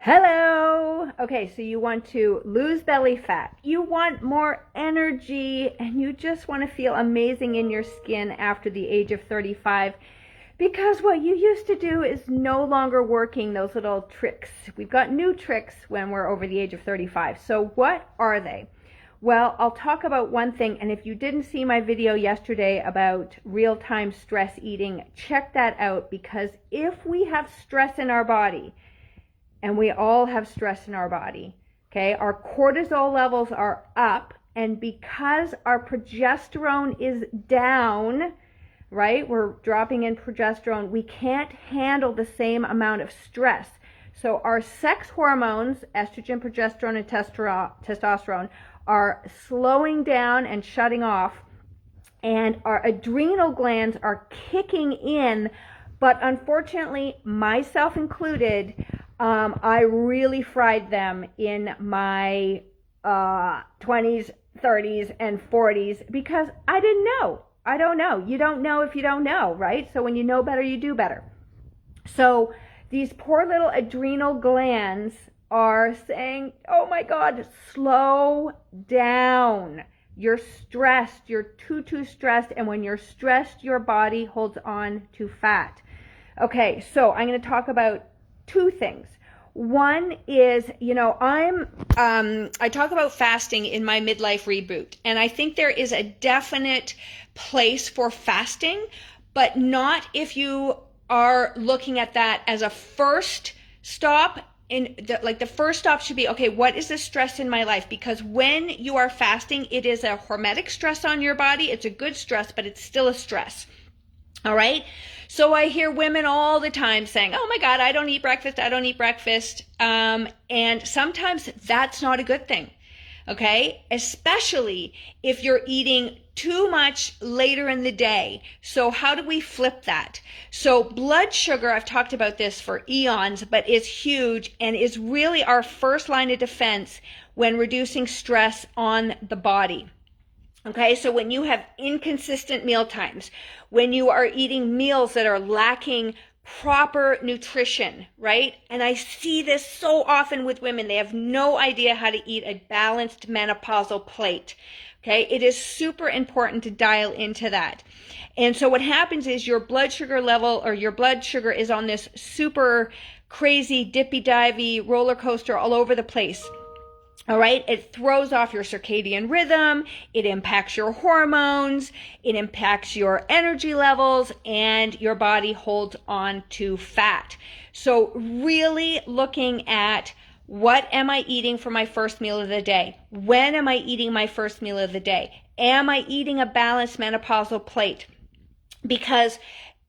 Hello. Okay, so you want to lose belly fat. You want more energy and you just want to feel amazing in your skin after the age of 35 because what you used to do is no longer working, those little tricks. We've got new tricks when we're over the age of 35. So what are they? Well, I'll talk about one thing, and if you didn't see my video yesterday about real-time stress eating, check that out, because if we have stress in our body, and we all have stress in our body, okay? Our cortisol levels are up, and because our progesterone is down, right? We're dropping in progesterone. We can't handle the same amount of stress. So our sex hormones, estrogen, progesterone, and testosterone, are slowing down and shutting off, and our adrenal glands are kicking in, but unfortunately, myself included, I really fried them in my 20s, 30s, and 40s because I didn't know. I don't know. You don't know if you don't know, right? So when you know better, you do better. So these poor little adrenal glands are saying, oh my God, slow down. You're stressed. You're too stressed. And when you're stressed, your body holds on to fat. Okay, so I'm going to talk about two things. One is, I talk about fasting in my midlife reboot, and I think there is a definite place for fasting, but not if you are looking at that as a first stop. The first stop should be, okay, what is the stress in my life? Because when you are fasting, it is a hormetic stress on your body. It's a good stress, but it's still a stress. All right. So I hear women all the time saying, oh my God, I don't eat breakfast. I don't eat breakfast. And sometimes that's not a good thing. Okay. Especially if you're eating too much later in the day. So how do we flip that? So blood sugar, I've talked about this for eons, but is huge and is really our first line of defense when reducing stress on the body. Okay, so when you have inconsistent meal times, when you are eating meals that are lacking proper nutrition, right? And I see this so often with women. They have no idea how to eat a balanced menopausal plate. Okay, it is super important to dial into that. And so what happens is your blood sugar level, or your blood sugar, is on this super crazy dippy-divey roller coaster all over the place. All right, it throws off your circadian rhythm, it impacts your hormones, it impacts your energy levels, and your body holds on to fat. So really looking at, what am I eating for my first meal of the day? When am I eating my first meal of the day? Am I eating a balanced menopausal plate? Because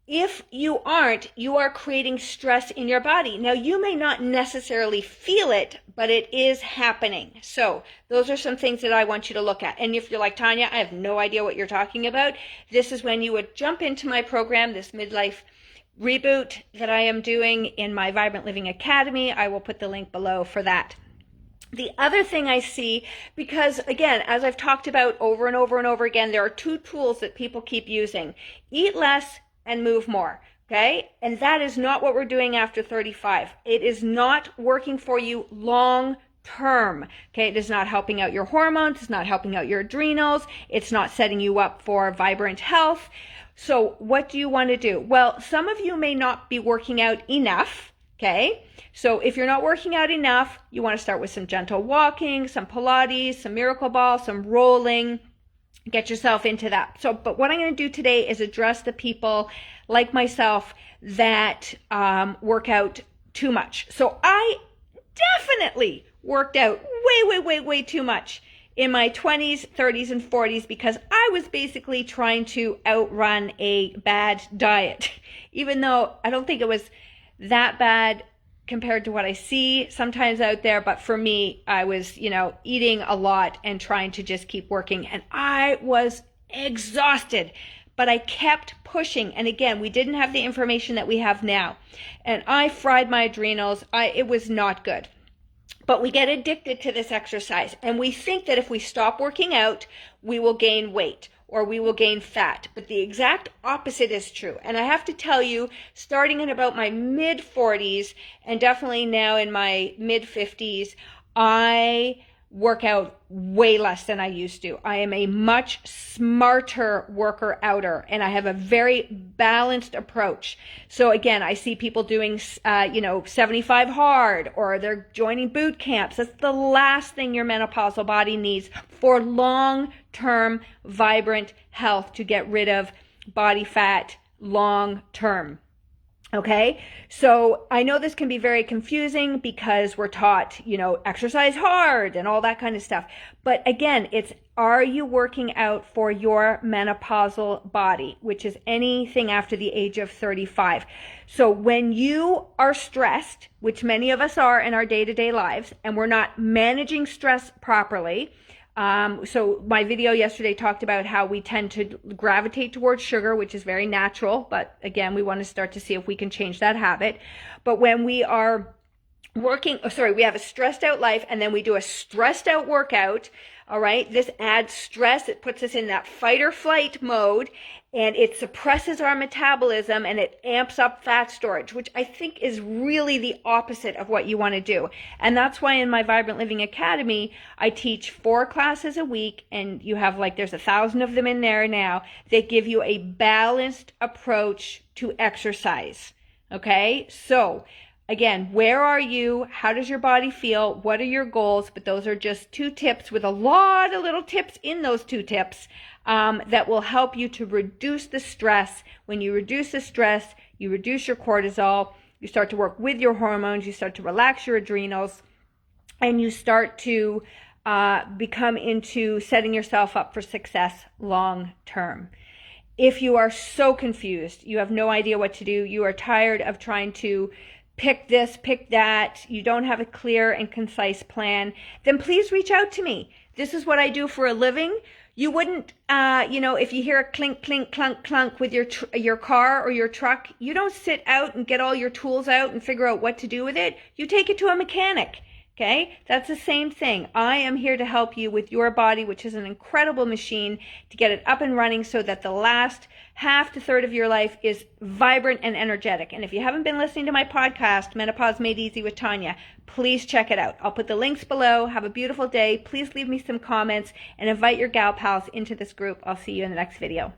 if you aren't, you are creating stress in your body. Now, you may not necessarily feel it, but it is happening. So those are some things that I want you to look at. And if you're like, Tanya, I have no idea what you're talking about, this is when you would jump into my program, this midlife reboot that I am doing in my Vibrant Living Academy. I will put the link below for that. The other thing I see, because again, as I've talked about over and over and over again, there are two tools that people keep using: eat less and move more. Okay. And that is not what we're doing after 35. It is not working for you long term. Okay. It is not helping out your hormones. It's not helping out your adrenals. It's not setting you up for vibrant health. So what do you want to do? Well, some of you may not be working out enough. Okay. So if you're not working out enough, you want to start with some gentle walking, some Pilates, some Miracle Ball, some rolling. Get yourself into that. So, but what I'm going to do today is address the people like myself that work out too much. So I definitely worked out way too much in my 20s, 30s, and 40s because I was basically trying to outrun a bad diet, even though I don't think it was that bad compared to what I see sometimes out there. But for me, I was, eating a lot and trying to just keep working. And I was exhausted, but I kept pushing. And again, we didn't have the information that we have now. And I fried my adrenals. It was not good. But we get addicted to this exercise. And we think that if we stop working out, we will gain weight. or we will gain fat. But the exact opposite is true. And I have to tell you, starting in about my mid 40s and definitely now in my mid 50s, I work out way less than I used to. I am a much smarter worker outer, and I have a very balanced approach. So again, I see people doing, 75 hard, or they're joining boot camps. That's the last thing your menopausal body needs for long-term, vibrant health, to get rid of body fat long-term. Okay, so I know this can be very confusing because we're taught, exercise hard and all that kind of stuff. But again, are you working out for your menopausal body, which is anything after the age of 35? So when you are stressed, which many of us are in our day-to-day lives, and we're not managing stress properly, so my video yesterday talked about how we tend to gravitate towards sugar, which is very natural. But again, we want to start to see if we can change that habit. But when we are we have a stressed out life, and then we do a stressed out workout. All right. This adds stress. It puts us in that fight or flight mode, and it suppresses our metabolism, and it amps up fat storage, which I think is really the opposite of what you want to do. And that's why in my Vibrant Living Academy, I teach 4 classes a week, and you have there's 1,000 of them in there now. They give you a balanced approach to exercise. Okay. So again, where are you? How does your body feel? What are your goals? But those are just 2 tips with a lot of little tips in those 2 tips that will help you to reduce the stress. When you reduce the stress, you reduce your cortisol, you start to work with your hormones, you start to relax your adrenals, and you start to become into setting yourself up for success long term. If you are so confused, you have no idea what to do, you are tired of trying to pick this, pick that, you don't have a clear and concise plan, then please reach out to me. This is what I do for a living. You wouldn't, if you hear a clink, clink, clunk, clunk with your car or your truck, you don't sit out and get all your tools out and figure out what to do with it. You take it to a mechanic. Okay, that's the same thing. I am here to help you with your body, which is an incredible machine, to get it up and running so that the last half to third of your life is vibrant and energetic. And if you haven't been listening to my podcast, Menopause Made Easy with Tanya, please check it out. I'll put the links below. Have a beautiful day. Please leave me some comments and invite your gal pals into this group. I'll see you in the next video.